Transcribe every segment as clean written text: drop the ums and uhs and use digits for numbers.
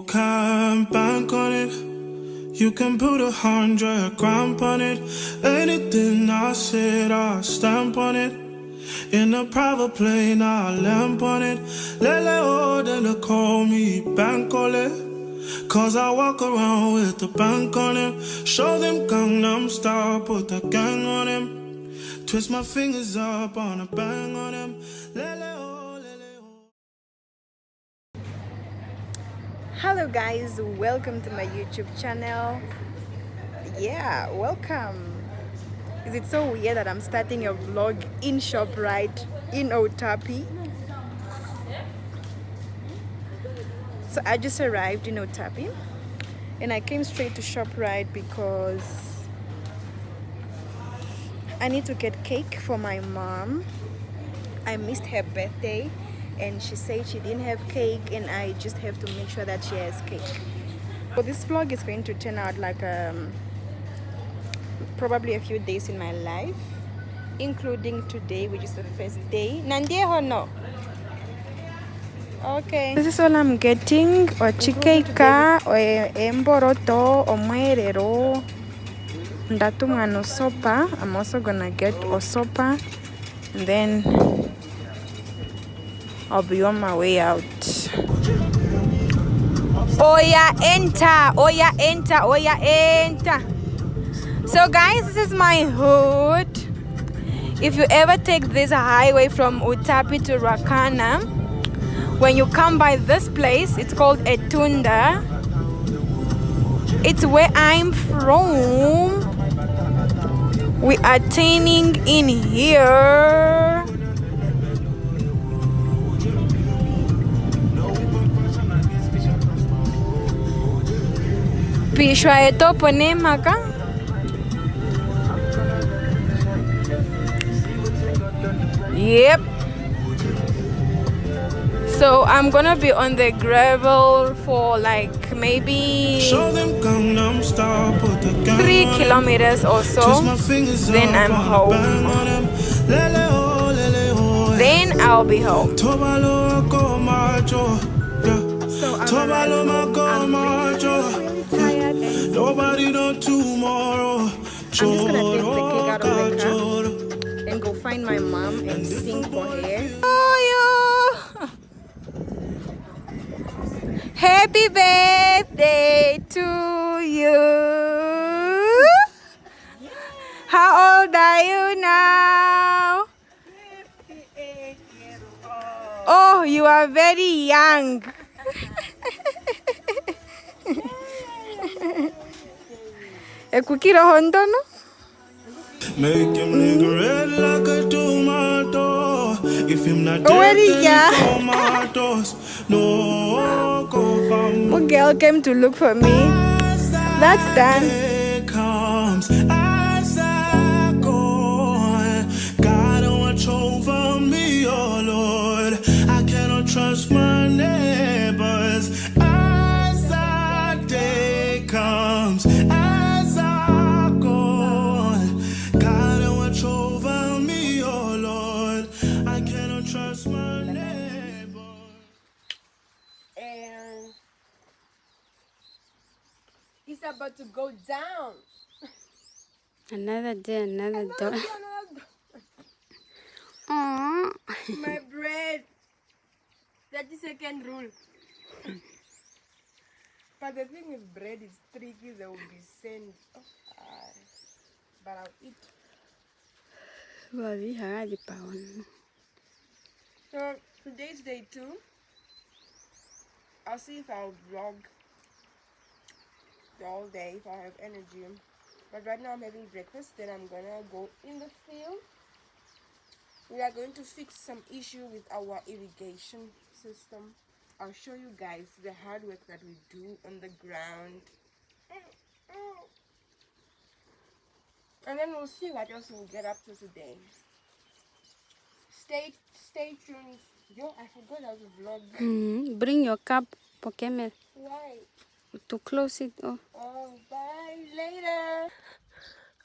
can bank on it. You can put 100 grand on it. Anything I said, I'll stamp on it. In a private plane, I'll lamp on it. Lele oh, then they call me Bankole. Cause I walk around with the bank on him. Show them Gangnam Style, put the gang on him. Twist my fingers up on a bang on him. Lele oh, lele oh. Hello guys, welcome to my YouTube channel. Yeah, welcome. Is it so weird that I'm starting a vlog in ShopRite in Otapi? So I just arrived in Otapi and I came straight to ShopRite because I need to get cake for my mom. I missed her birthday and she said she didn't have cake and I just have to make sure that she has cake. So this vlog is going to turn out like probably a few days in my life, including today, which is the first day. Nandieho no. Okay. This is all I'm getting. Or chikeika, or emboroto, or muerero. Ndatumano sopa. I'm also gonna get osopa. And then I'll be on my way out. Oya enter, oya enter, oya enter. So guys, this is my hood. If you ever take this highway from Utapi to Rakana, when you come by this place, it's called Etunda. It's where I'm from. We are training in here. Pishwa eto pone maka. Yep. So I'm gonna be on the gravel for like maybe 3 kilometers or so. Then I'm home. Then I'll be home. So I'm really tired and nobody know tomorrow. I'm just gonna take the cake out of the car and go find my mom and sing for her. Oh, you. Happy birthday to you. How old are you now? 58 years old. Oh, you are very young. Ekukiro hondo no? Make him nigga red like a tomato. If him not dead, then tomatoes. No, go from One girl came to look for me. That's done. comes as I go. God, watch over me, oh Lord. I cannot trust my neighbors. As that day comes, as I go. God, watch over me, oh Lord. I cannot trust my neighbors. And it's about to go down. Another day, another door. Aww. My bread. 30-second rule. But the thing with bread is tricky. There will be sand. Oh, but I'll eat. So today's day 2. I'll see if I'll vlog the whole day if I have energy. But right now I'm having breakfast. Then I'm gonna go in the field. We are going to fix some issue with our irrigation system. I'll show you guys the hard work that we do on the ground. And then we'll see what else we'll get up to today. Stay tuned. Yo, I forgot how to vlog. Bring your cup, Pokemon, Why? to close it off. Oh, bye. Later.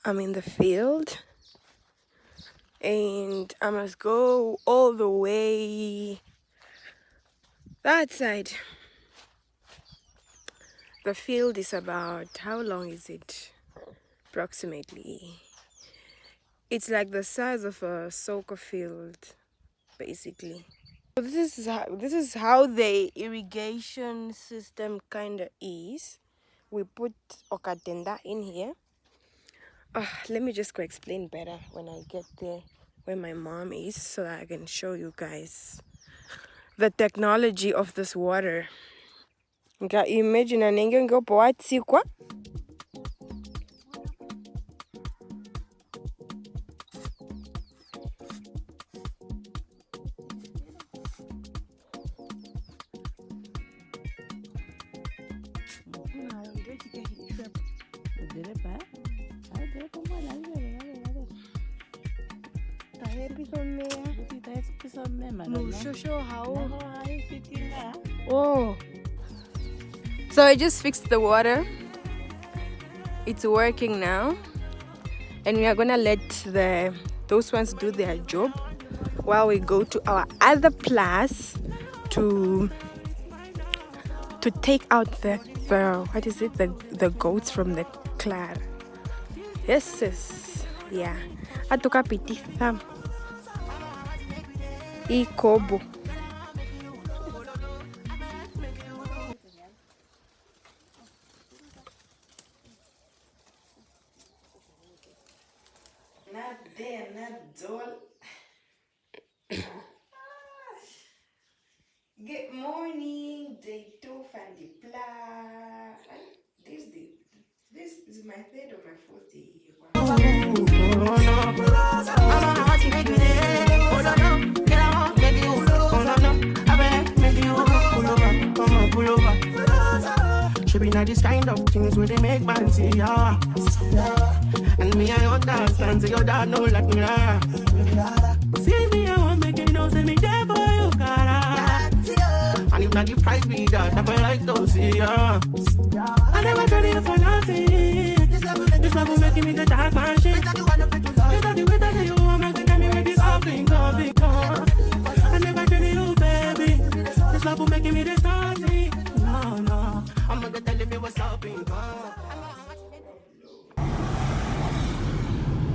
I'm in the field and I must go all the way that side. The field is about, how long is it? Approximately. It's like the size of a soccer field, basically. So this is how the irrigation system kind of is. We put okatenda in here. Let me just go explain better when I get there where my mom is, so that I can show you guys the technology of this water. Okay, imagine an go poatsikwa. Oh, so I just fixed the water. It's working now, and we are gonna let those ones do their job while we go to our other place to take out the what is it, the goats from the clar. Yes, yeah. Atukapititha ikobo. Not there, not dull. Good morning, day 2 and the pla. This is my third or my fourth day here. She be not this kind of things where they make man see ya. And me, I understand, so your dad know like me. See me, I want make you know, say me there for you, cara. And if not the price be that, I feel like to see ya. I never tried it for nothing. This love will making me the dark man shit. It's not the way that you want, make me ready something, something. I never tried you, baby. This love will making me the starting. No, I'm gonna tell you what's up in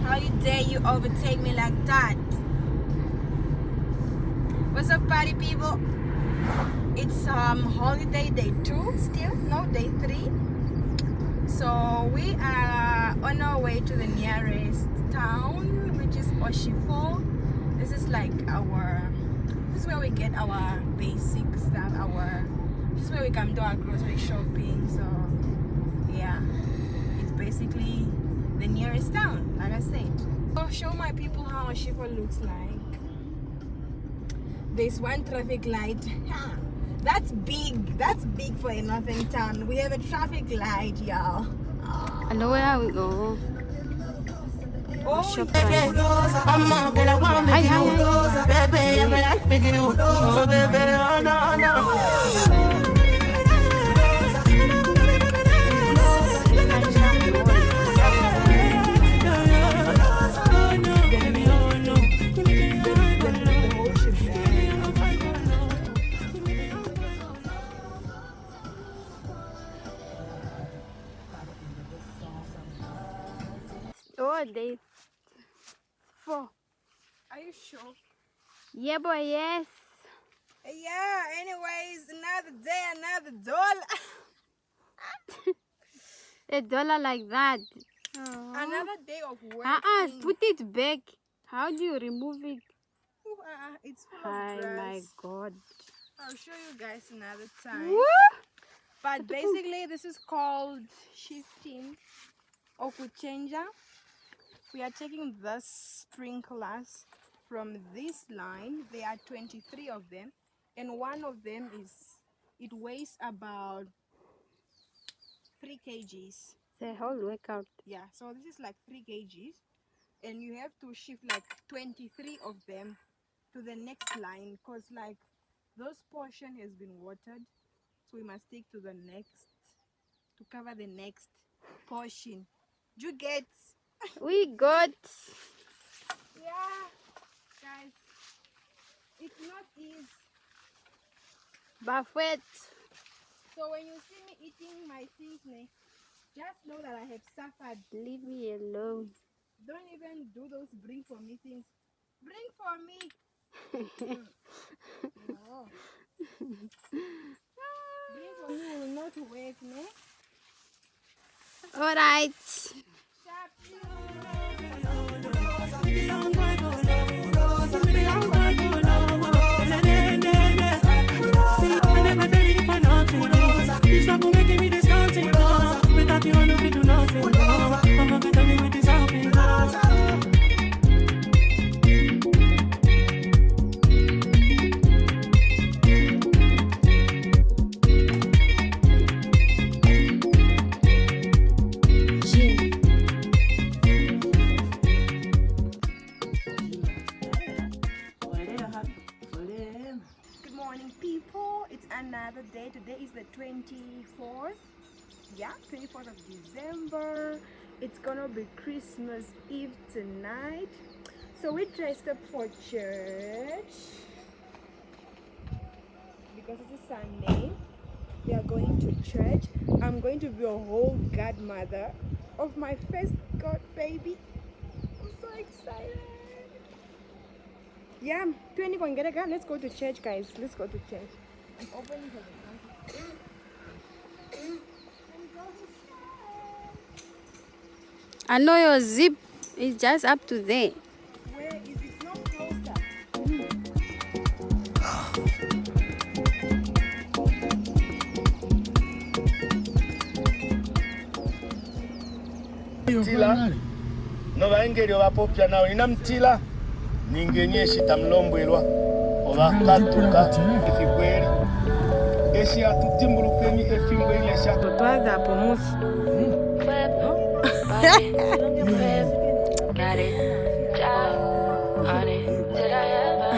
How you dare you overtake me like that? What's up, party people? It's holiday day 2 still, no, day 3. So we are on our way to the nearest town, which is Oshifo. This is like this is where we get our basic stuff, this is where we come to our grocery shopping. So yeah, it's basically the nearest town, like I said. I'll show my people how Oshifo looks like. There's one traffic light. That's big for a northern town. We have a traffic light, y'all. And where we go? Oh, Shop yeah. Oh, day 4. Are you sure? Yeah, boy, yes. Yeah, anyways, another day, another dollar. $1 like that. Another day of work. Put it back. How do you remove it? It's full of Hi, grass. my God. I'll show you guys another time. Woo! But basically, this is called shifting or kuchenja. We are taking the sprinklers from this line. There are 23 of them, and one of them it weighs about 3 kgs. It's a whole workout. Yeah, so this is like 3 kgs, and you have to shift like 23 of them to the next line, because like those portion has been watered, so we must take to the next to cover the next portion. You get? We got. Yeah, guys, it's not easy. Buffet. So when you see me eating my things, just know that I have suffered. Leave me alone. Don't even do those bring for me things. Bring for me. No. Bring for me will not work, ne? All right. Good morning, people. It's another day. Today is the 24th. Yeah, 24th of December. It's gonna be Christmas Eve tonight. So we dressed up for church because it's a Sunday. We are going to church. I'm going to be a whole godmother of my first god baby. I'm so excited. Yeah, 20 point get a gun. Let's go to church, guys. Let's go to church. I'm opening for the I know your zip is just up to there. Where is it? It's not closer. Mtila no baengeri obapopya nawe nina mtila ningenyeshi tamlombwelwa obakatuka ifikweli eshi atutimbulukeni efimbweli esha Totwaza hapo musi. Got it, job on it. Did I ever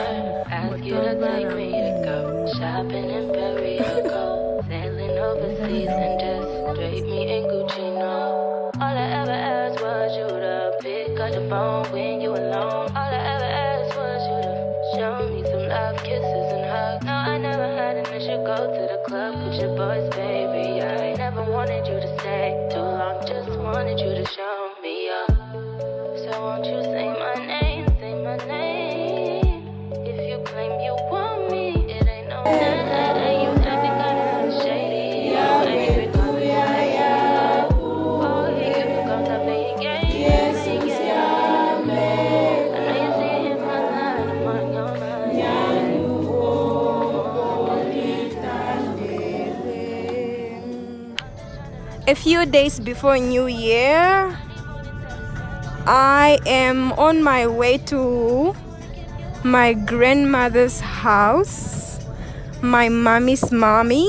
ask you to take me to go shopping in Paris or go sailing overseas and just drape me in Gucci? No, all I ever asked was you to pick up the phone when you alone. All I ever asked was you to show me some love, kisses and hugs. No, I never had an issue. Go to the club with your boys, baby. I never wanted you to stay too long. Just wanted you to show me up. So won't you say my name, say my name. If you claim you want me, it ain't no matter. And you acting kinda shady. Oh, angry to yeah. Oh, you gon' stop playing games. Yes, yeah, man. I know you see in my line, I'm on your mind. A few days before New Year, I am on my way to my grandmother's house, my mommy's mommy.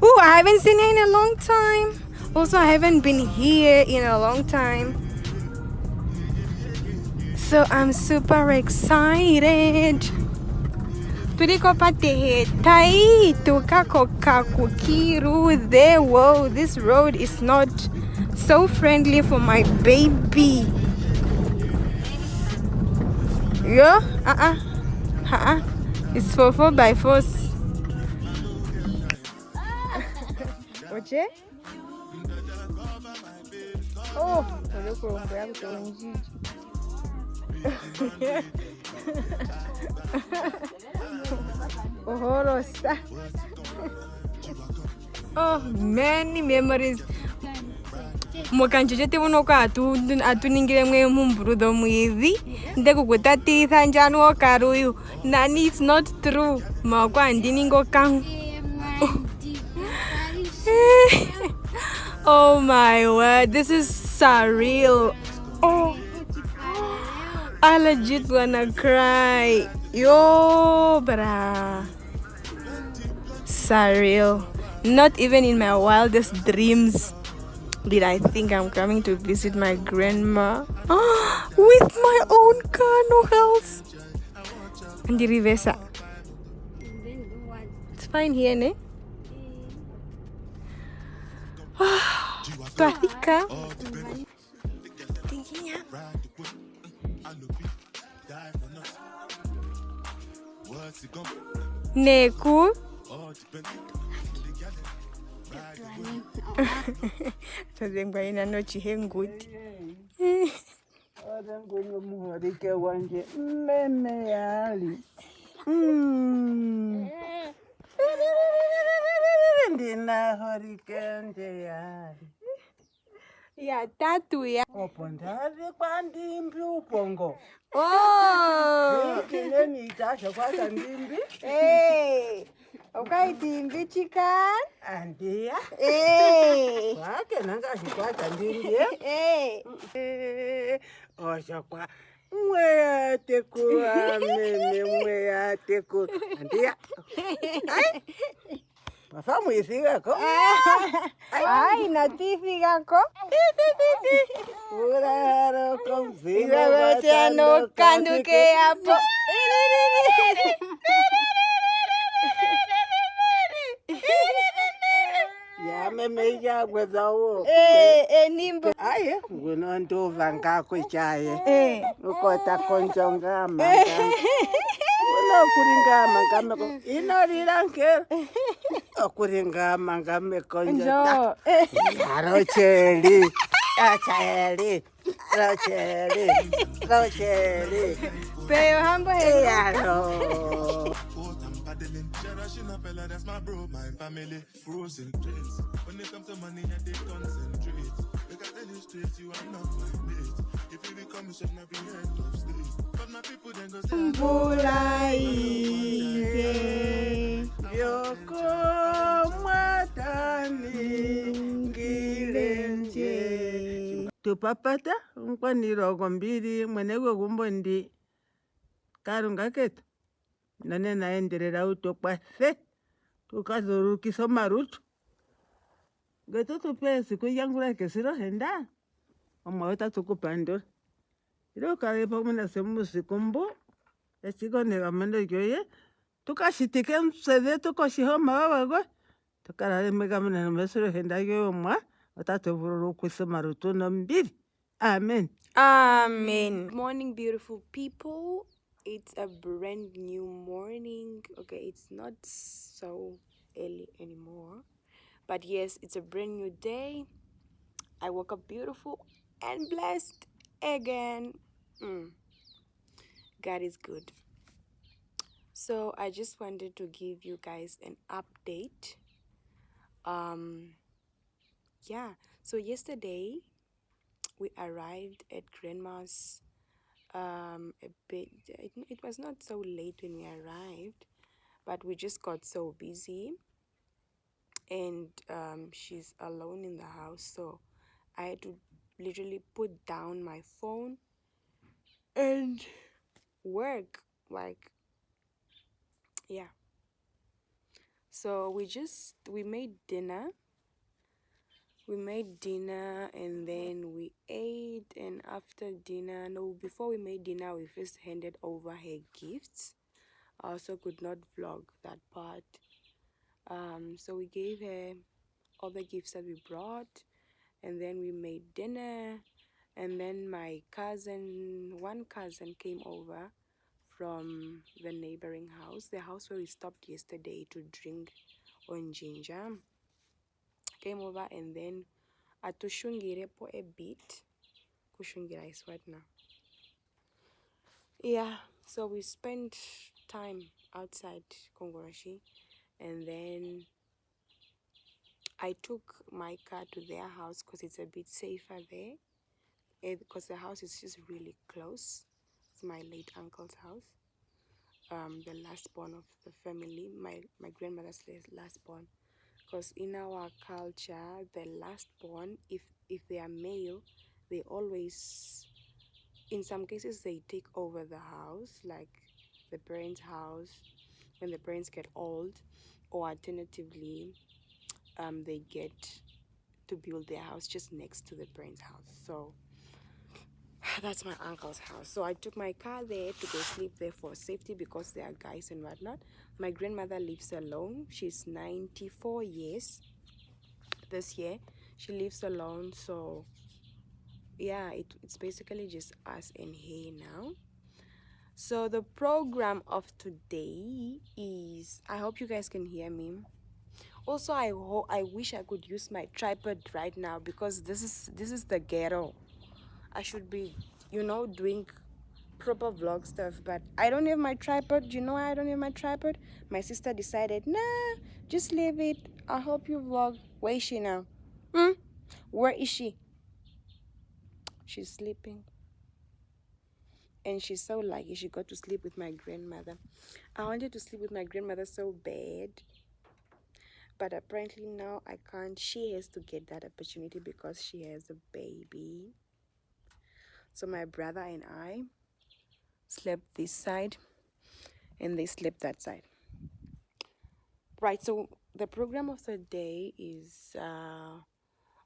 Ooh, I haven't seen her in a long time. Also, I haven't been here in a long time. So I'm super excited. Tuliko pate tai tukako kakukiru there. Whoa, this road is not so friendly for my baby. Yo, it's for 4x4s. Oche? Oh, oh, many memories. Mukanchochete unoka atuningire mwe mumbrudo mwivi ndeko kutatitha njano karuyu nani it's not true makwa ndiningo kang. Oh my word, this is surreal. Oh, I legit wanna cry. Yo, bruh. Surreal. Not even in my wildest dreams did I think I'm coming to visit my grandma with my own car, no else. And the Rivesa. It's fine here, ne? Tuathika. Neku tozengwaina nochihenguti Oranguno muhorike wanje mmeme yali ndina horike nje yali ya tatu ya opo ndazi kwa ndimbi upongo oh ikileni itasha kwata ndimbi hey ukaitimbi chikan andiya hey kwake nangashikwata ndimbi hey oshokwa mweyatekula meme mweyatekula andiya mafamu isigako ay natifigako uraro konfigo Ibabateano kanduke apo ya meme yagwezawo nimbo aye nguno ndova ngako chaye ukota konjonga manga unokuringama ngameko inoriranke okuringama ngamekonjota rocheli rocheli rocheli pero hambo yaro That's my bro, my family, frozen traits. When it comes to money, I they concentrate. Look, I tell you straight, you are not my mate. If you become a chef, not be head of state. But my people then go say, yoko mwatani ngilenje tupapata nkwaniroko mbiri mwenekwe kumbondi karunga ketu nane naenderera utokwase tukazorukisa marutu geto tupe siku yangula kesiro henda omaweta tukupandora ilo kalepa muna semusiku mbu esikoneka mendo yoye tukashitike msede tukoshihoma wawago tukaralemeka muna mesiro henda yoyo mwa otatuvururukisa marutu nombiri amen Amen. Good morning, beautiful people. It's a brand new morning. Okay, it's not so early anymore. But yes, it's a brand new day. I woke up beautiful and blessed again. God is good. So I just wanted to give you guys an update. Yeah, so yesterday we arrived at grandma's a bit. It was not so late when we arrived, but we just got so busy, and she's alone in the house, so I had to literally put down my phone and work, like, yeah. So we made dinner. We made dinner and then we ate, and after dinner, before we made dinner, we first handed over her gifts. I also could not vlog that part. So we gave her all the gifts that we brought, and then we made dinner, and then one cousin came over from the neighboring house, the house where we stopped yesterday to drink on ginger. Came over and then atushungirepo a bit. Kushungira is what now? Yeah, so we spent time outside Kongorashi, and then I took my car to their house because it's a bit safer there, because the house is just really close. It's my late uncle's house, the last born of the family, my grandmother's last born. Because in our culture, the last born, if they are male, they always, in some cases, they take over the house, like the parents' house when the parents get old, or alternatively, they get to build their house just next to the parents' house. So that's my uncle's house. So I took my car there to go sleep there for safety, because there are guys and whatnot. My grandmother lives alone. She's 94 years this year. She lives alone, so yeah, it's basically just us and her now. So the program of today is, I hope you guys can hear me. Also, I wish I could use my tripod right now, because this is the ghetto. I should be, you know, doing proper vlog stuff, but I don't have my tripod. You know why I don't have my tripod? My sister decided, nah, just leave it. I hope you vlog. Where is she now? Where is she? She's sleeping. And she's so lucky she got to sleep with my grandmother. I wanted to sleep with my grandmother so bad, but apparently now I can't. She has to get that opportunity because she has a baby. So my brother and I slept this side and they slept that side. Right, so the program of the day is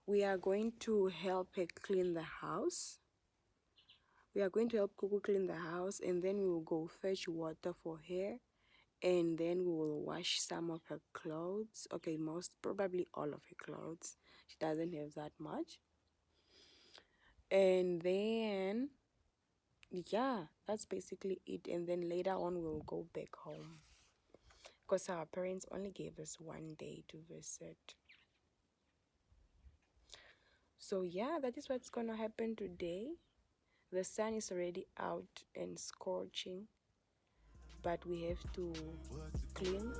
we are going to help her clean the house. We are going to help Kuku clean the house, and then we will go fetch water for her, and then we will wash some of her clothes. Okay, most probably all of her clothes. She doesn't have that much. And then, yeah, that's basically it. And then later on, we'll go back home, because our parents only gave us one day to visit. So yeah, that is what's gonna happen today. The sun is already out and scorching, but we have to clean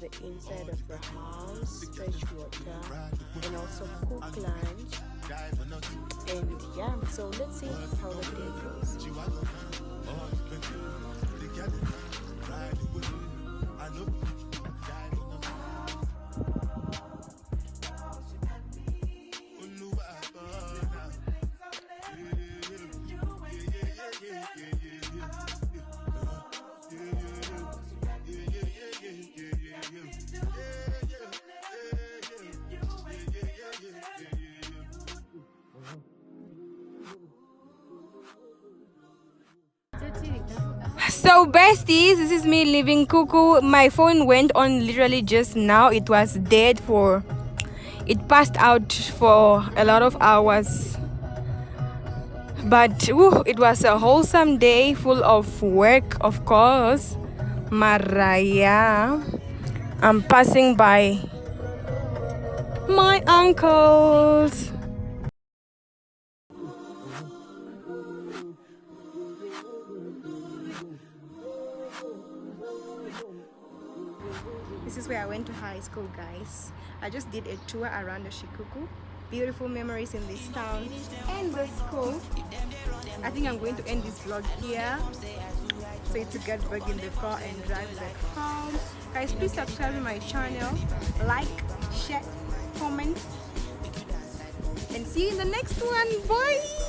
the inside of the house, fetch water, and also cook lunch. And yeah, so let's see how the day goes. So besties, this is me leaving Kuku. My phone went on literally just now. It was dead for, it passed out for a lot of hours. But it was a wholesome day full of work, of course. Maraya. I'm passing by my uncles. This is where I went to high school, guys. I just did a tour around the Shikuku. Beautiful memories in this town and the school. I think I'm going to end this vlog here, so to get back in the car and drive back home. Guys, please subscribe to my channel, like, share, comment, and see you in the next one. Bye.